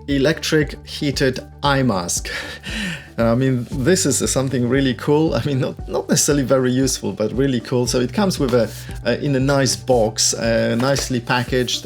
electric heated eye mask. I mean, this is something really cool. I mean, not necessarily very useful, but really cool. So it comes with in a nice box, nicely packaged.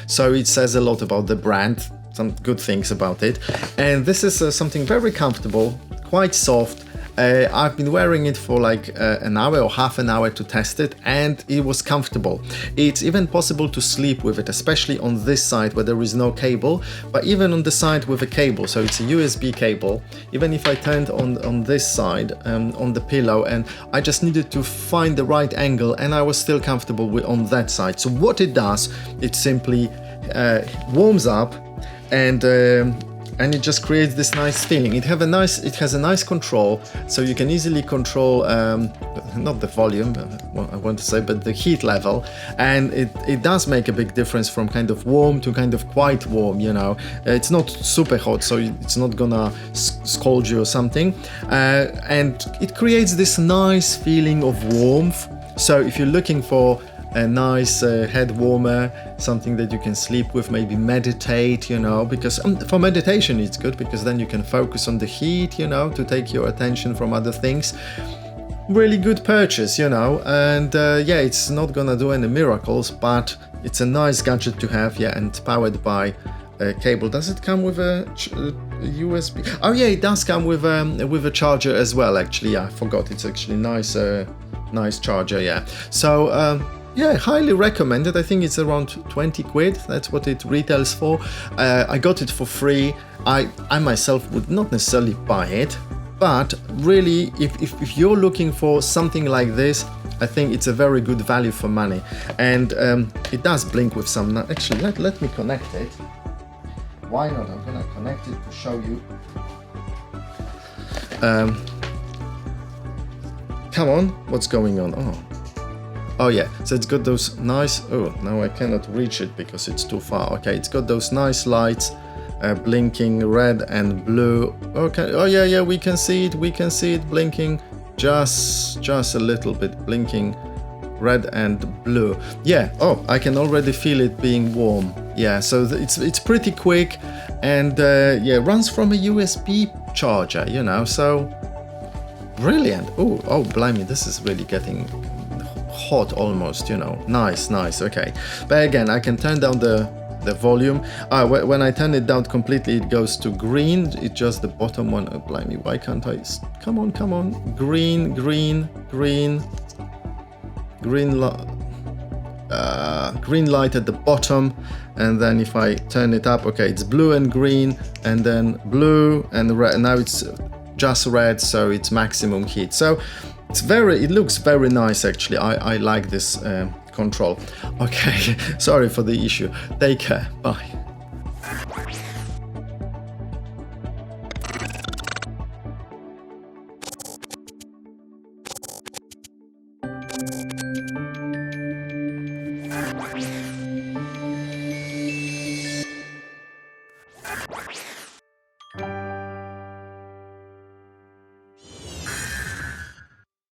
So it says a lot about the brand, some good things about it. And this is something very comfortable, quite soft. I've been wearing it for like an hour or half an hour to test it, and it was comfortable. It's even possible to sleep with it, especially on this side where there is no cable, but even on the side with a cable. So it's a USB cable. Even if I turned on this side on the pillow, and I just needed to find the right angle, and I was still comfortable on that side. So what it does, it simply warms up, and it just creates this nice feeling. It has a nice control, so you can easily control not the volume, I want to say, but the heat level, and it does make a big difference from kind of warm to kind of quite warm. You know, it's not super hot, so it's not gonna scald you or something, and it creates this nice feeling of warmth. So if you're looking for a nice head warmer, something that you can sleep with, maybe meditate, you know, because for meditation it's good, because then you can focus on the heat, you know, to take your attention from other things. Really good purchase, you know, and yeah, it's not gonna do any miracles, but it's a nice gadget to have, yeah, and powered by a cable. Does it come with a USB? Oh yeah, it does come with a charger as well, actually. Yeah, I forgot, it's actually nice charger, yeah. So yeah, highly recommended. I think it's around 20 quid. That's what it retails for. I got it for free. I myself would not necessarily buy it, but really, if you're looking for something like this, I think it's a very good value for money. And it does blink with some. Actually, let me connect it. Why not? I'm gonna connect it to show you. Come on, what's going on? Oh yeah, so it's got those nice, oh, now I cannot reach it because it's too far. Okay, it's got those nice lights, blinking red and blue. Okay, oh yeah, we can see it blinking just a little bit, blinking red and blue. Yeah, oh, I can already feel it being warm. Yeah, so it's pretty quick, and yeah, runs from a USB charger, you know, so brilliant. Oh, blimey, this is really getting hot almost, you know. Nice, okay. But again, I can turn down the volume. When I turn it down completely, it goes to green. It's just the bottom one. Oh, blimey, why can't I? Come on. Green light at the bottom, and then if I turn it up, okay, it's blue and green, and then blue and red. Now it's just red, so it's maximum heat. So it looks very nice, actually. I like this control. Okay, sorry for the issue. Take care. Bye.